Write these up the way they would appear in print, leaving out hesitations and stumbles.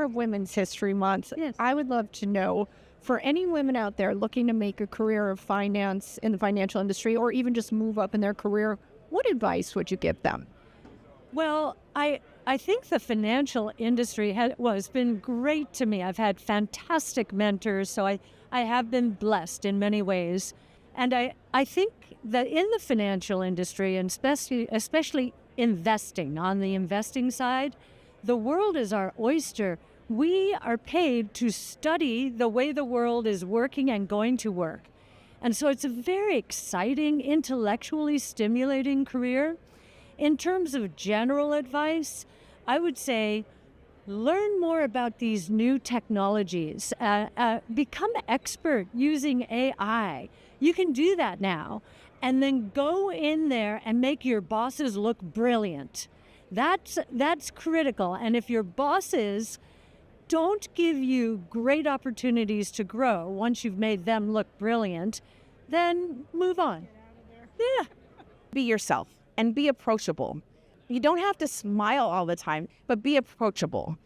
of Women's History Month, Yes. I would love to know, for any women out there looking to make a career of finance in the financial industry or even just move up in their career, what advice would you give them? Well, I think the financial industry has been great to me. I've had fantastic mentors, so I have been blessed in many ways. And I think that in the financial industry, and especially investing, on the investing side, the world is our oyster. We are paid to study the way the world is working and going to work. And so it's a very exciting, intellectually stimulating career. In terms of general advice, I would say learn more about these new technologies. Become expert using AI. You can do that now. And then go in there and make your bosses look brilliant. That's critical. And if your bosses don't give you great opportunities to grow once you've made them look brilliant, then move on. Yeah. Be yourself and be approachable. You don't have to smile all the time, but be approachable.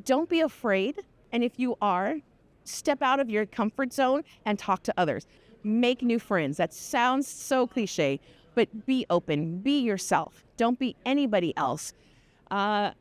Don't be afraid. And if you are, step out of your comfort zone and talk to others. Make new friends. That sounds so cliche, but be open. Be yourself. Don't be anybody else.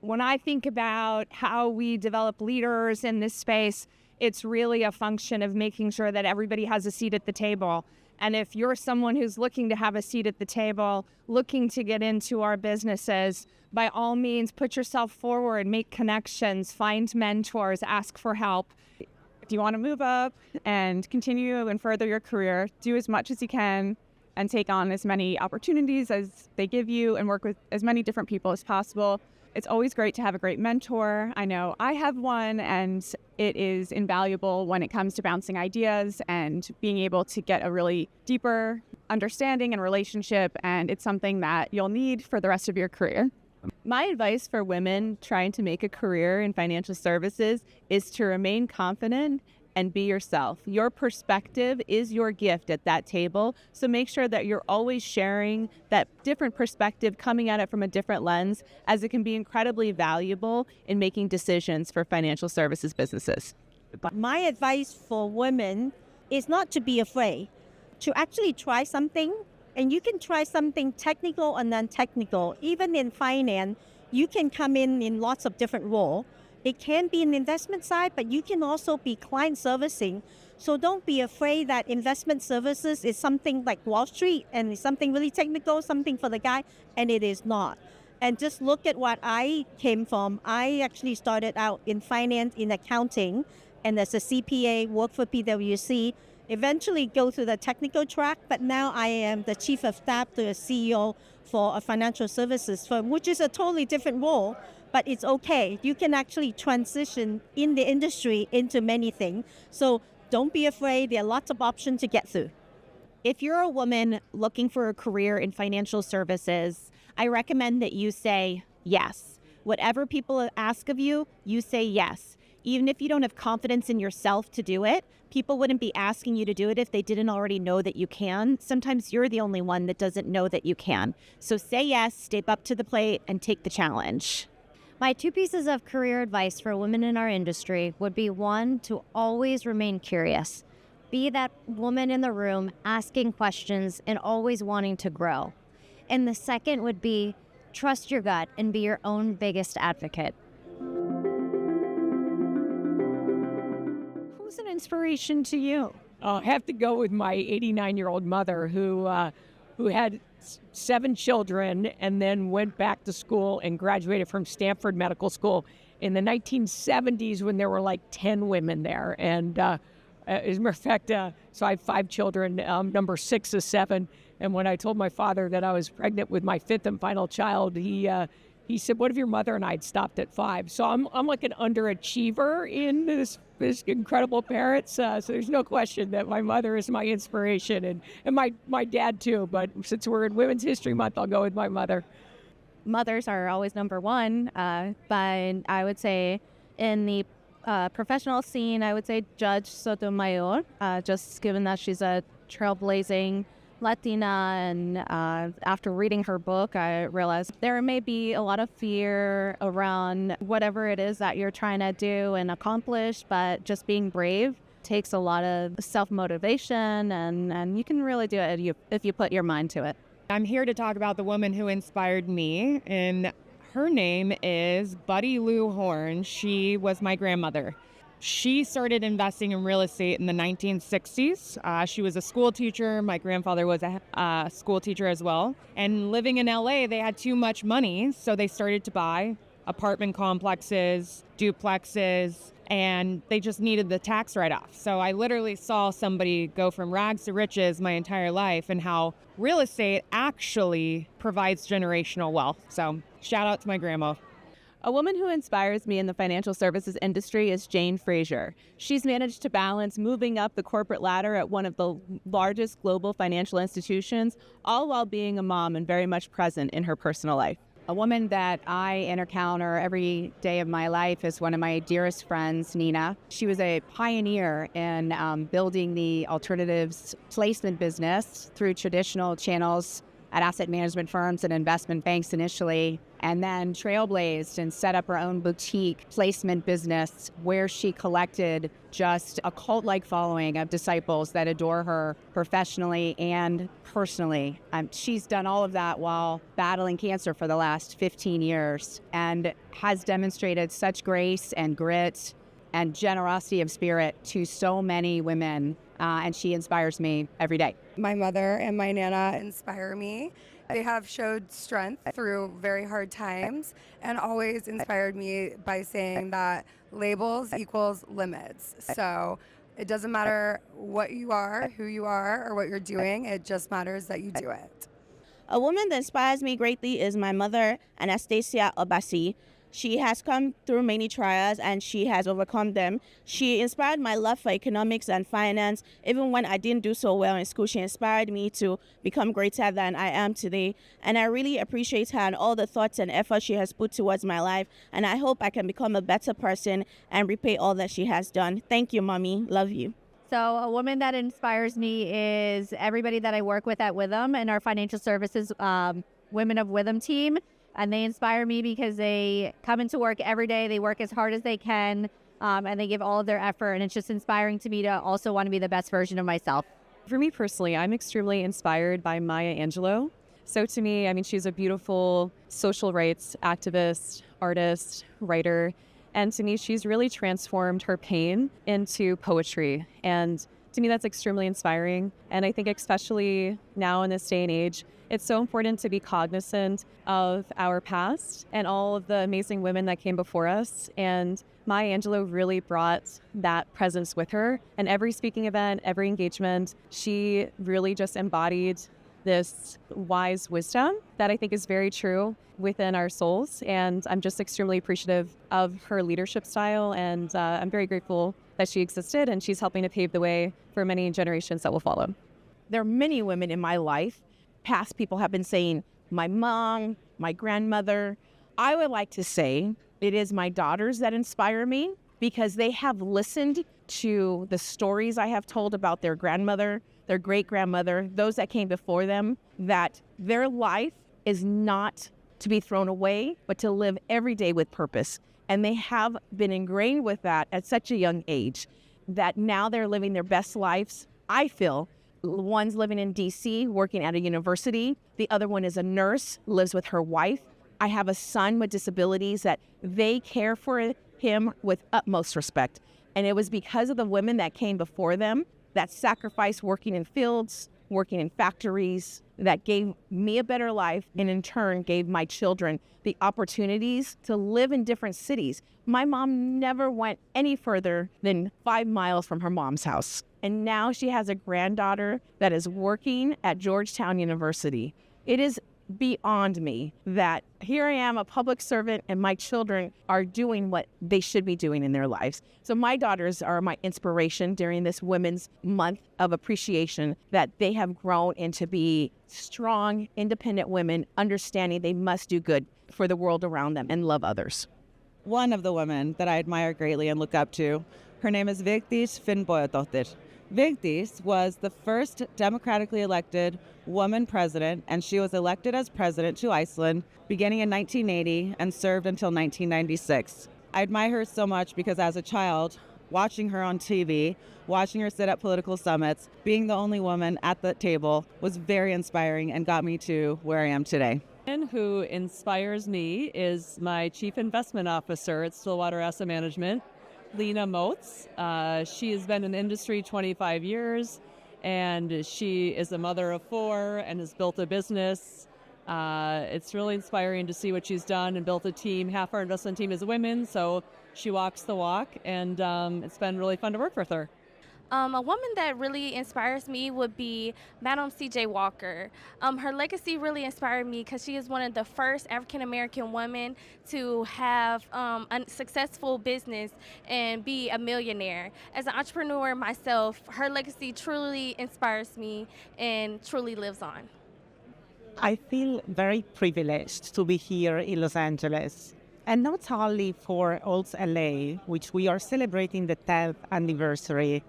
When I think about how we develop leaders in this space, it's really a function of making sure that everybody has a seat at the table. And if you're someone who's looking to have a seat at the table, looking to get into our businesses, by all means, put yourself forward, make connections, find mentors, ask for help. If you want to move up and continue and further your career, do as much as you can and take on as many opportunities as they give you and work with as many different people as possible. It's always great to have a great mentor. I know I have one, and it is invaluable when it comes to bouncing ideas and being able to get a really deeper understanding and relationship, and it's something that you'll need for the rest of your career. My advice for women trying to make a career in financial services is to remain confident and be yourself. Your perspective is your gift at that table, so make sure that you're always sharing that different perspective, coming at it from a different lens, as it can be incredibly valuable in making decisions for financial services businesses. My advice for women is not to be afraid, to actually try something. And you can try something technical and non-technical. Even in finance, you can come in lots of different roles. It can be an investment side, but you can also be client servicing. So don't be afraid that investment services is something like Wall Street and it's something really technical, something for the guy, and it is not. And just look at what I came from. I actually started out in finance, in accounting, and as a CPA, worked for PwC, eventually go through the technical track, but now I am the chief of staff to a CEO for a financial services firm, which is a totally different role, but it's okay. You can actually transition in the industry into many things. So don't be afraid. There are lots of options to get through. If you're a woman looking for a career in financial services, I recommend that you say yes. Whatever people ask of you, you say yes. Even if you don't have confidence in yourself to do it, people wouldn't be asking you to do it if they didn't already know that you can. Sometimes you're the only one that doesn't know that you can. So say yes, step up to the plate, and take the challenge. My 2 pieces of career advice for women in our industry would be, 1, to always remain curious. Be that woman in the room asking questions and always wanting to grow. And the second would be trust your gut and be your own biggest advocate. Who's an inspiration to you? I have to go with my 89-year-old mother who had 7 children and then went back to school and graduated from Stanford Medical School in the 1970s when there were like 10 women there. And as a matter of fact, so I have 5 children, number 6 is 7. And when I told my father that I was pregnant with my 5th and final child, he said, "What if your mother and I had stopped at 5?" So I'm like an underachiever in this incredible parents. So there's no question that my mother is my inspiration, and my dad too. But since we're in Women's History Month, I'll go with my mother. Mothers are always number one, but I would say in the professional scene, I would say Judge Sotomayor, just given that she's a trailblazing Latina, and after reading her book, I realized there may be a lot of fear around whatever it is that you're trying to do and accomplish, but just being brave takes a lot of self-motivation, and you can really do it if you put your mind to it. I'm here to talk about the woman who inspired me, and her name is Buddy Lou Horn. She was my grandmother. She started investing in real estate in the 1960s. She was a school teacher. My grandfather was a school teacher as well. And living in LA, they had too much money, so they started to buy apartment complexes, duplexes, and they just needed the tax write-off. So I literally saw somebody go from rags to riches my entire life, and how real estate actually provides generational wealth. So shout out to my grandma. A woman who inspires me in the financial services industry is Jane Fraser. She's managed to balance moving up the corporate ladder at one of the largest global financial institutions, all while being a mom and very much present in her personal life. A woman that I encounter every day of my life is one of my dearest friends, Nina. She was a pioneer in building the alternatives placement business through traditional channels at asset management firms and investment banks initially, and then trailblazed and set up her own boutique placement business where she collected just a cult-like following of disciples that adore her professionally and personally. She's done all of that while battling cancer for the last 15 years and has demonstrated such grace and grit and generosity of spirit to so many women, and she inspires me every day. My mother and my Nana inspire me. They have showed strength through very hard times and always inspired me by saying that labels equals limits. So it doesn't matter what you are, who you are, or what you're doing. It just matters that you do it. A woman that inspires me greatly is my mother, Anastasia Obasi. She has come through many trials and she has overcome them. She inspired my love for economics and finance. Even when I didn't do so well in school, she inspired me to become greater than I am today. And I really appreciate her and all the thoughts and effort she has put towards my life. And I hope I can become a better person and repay all that she has done. Thank you, Mommy. Love you. So a woman that inspires me is everybody that I work with at Witham and our financial services Women of Witham team. And they inspire me because they come into work every day. They work as hard as they can, and they give all of their effort. And it's just inspiring to me to also want to be the best version of myself. For me personally, I'm extremely inspired by Maya Angelou. So to me, I mean, she's a beautiful social rights activist, artist, writer. And to me, she's really transformed her pain into poetry. And to me, that's extremely inspiring. And I think especially now in this day and age, it's so important to be cognizant of our past and all of the amazing women that came before us. And Maya Angelou really brought that presence with her. And every speaking event, every engagement, she really just embodied this wise wisdom that I think is very true within our souls. And I'm just extremely appreciative of her leadership style. And I'm very grateful that she existed and she's helping to pave the way for many generations that will follow. There are many women in my life. Past people have been saying, my mom, my grandmother. I would like to say it is my daughters that inspire me because they have listened to the stories I have told about their grandmother, their great-grandmother, those that came before them, that their life is not to be thrown away, but to live every day with purpose. And they have been ingrained with that at such a young age that now they're living their best lives. I feel one's living in DC, working at a university. The other one is a nurse, lives with her wife. I have a son with disabilities that they care for him with utmost respect. And it was because of the women that came before them that sacrificed working in fields, working in factories, that gave me a better life and in turn gave my children the opportunities to live in different cities. My mom never went any further than 5 miles from her mom's house. And now she has a granddaughter that is working at Georgetown University. It is beyond me that here I am, a public servant, and my children are doing what they should be doing in their lives. So my daughters are my inspiration during this Women's Month of Appreciation, that they have grown into be strong, independent women, understanding they must do good for the world around them and love others. One of the women that I admire greatly and look up to, her name is Vigdís Finnbogadóttir. Vigdis was the first democratically elected woman president, and she was elected as president to Iceland beginning in 1980 and served until 1996. I admire her so much because as a child, watching her on TV, watching her sit at political summits, being the only woman at the table was very inspiring and got me to where I am today. Who inspires me is my chief investment officer at Stillwater Asset Management, Lena Moats. She has been in the industry 25 years, and she is a mother of 4 and has built a business. It's really inspiring to see what she's done and built a team. Half our investment team is women, so she walks the walk, and it's been really fun to work with her. A woman that really inspires me would be Madam C.J. Walker. Her legacy really inspired me because she is one of the first African-American women to have a successful business and be a millionaire. As an entrepreneur myself, her legacy truly inspires me and truly lives on. I feel very privileged to be here in Los Angeles. And not only for ALTSLA, which we are celebrating the 10th anniversary,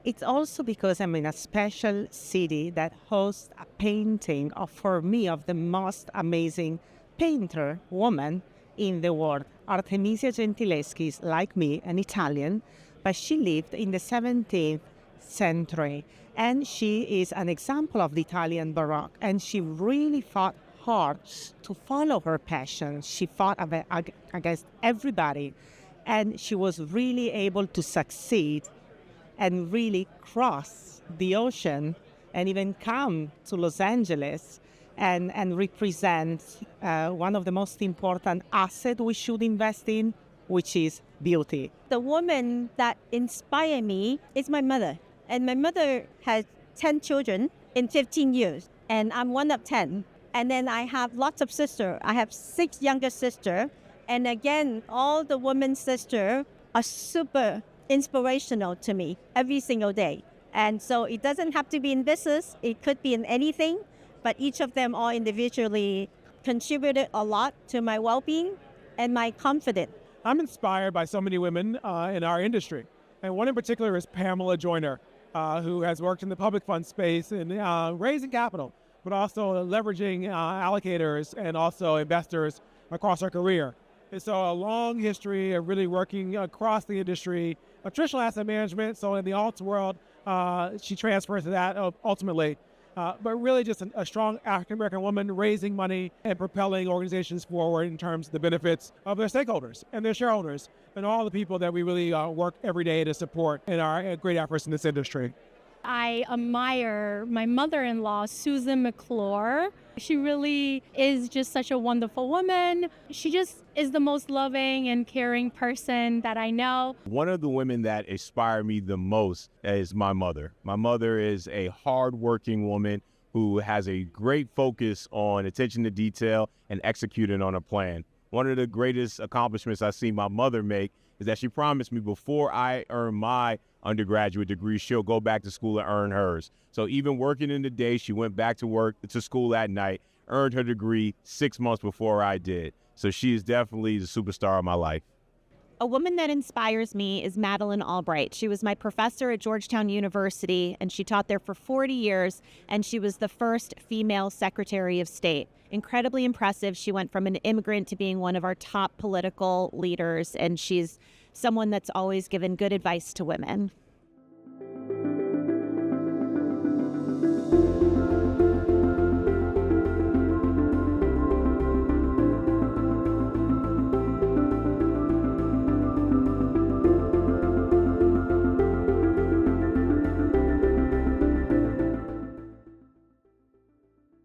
it's also because I'm in a special city that hosts a painting for me, of the most amazing painter woman in the world. Artemisia Gentileschi is, like me, an Italian, but she lived in the 17th century. And she is an example of the Italian Baroque. And she really fought hard to follow her passion. She fought against everybody. And she was really able to succeed and really cross the ocean and even come to Los Angeles and represent one of the most important assets we should invest in, which is beauty. The woman that inspired me is my mother. And my mother has 10 children in 15 years, and I'm one of 10. And then I have lots of sisters. I have 6 younger sisters. And again, all the women's sisters are super inspirational to me every single day. And so it doesn't have to be in business. It could be in anything. But each of them all individually contributed a lot to my well-being and my confidence. I'm inspired by so many women in our industry. And one in particular is Pamela Joyner, who has worked in the public fund space in raising capital, but also leveraging allocators and also investors across her career. And so a long history of really working across the industry of traditional asset management. So in the alts world, she transfers to that ultimately. But really just a strong African-American woman raising money and propelling organizations forward in terms of the benefits of their stakeholders and their shareholders and all the people that we really work every day to support in our great efforts in this industry. I admire my mother-in-law, Susan McClure. She really is just such a wonderful woman. She just is the most loving and caring person that I know. One of the women that inspire me the most is my mother. My mother is a hardworking woman who has a great focus on attention to detail and executing on a plan. One of the greatest accomplishments I see my mother make is that she promised me before I earn my undergraduate degree, she'll go back to school and earn hers. So even working in the day, she went back to school at night, earned her degree 6 months before I did. So she is definitely the superstar of my life. A woman that inspires me is Madeleine Albright. She was my professor at Georgetown University, and she taught there for 40 years, and she was the first female Secretary of State. Incredibly impressive. She went from an immigrant to being one of our top political leaders, and she's someone that's always given good advice to women.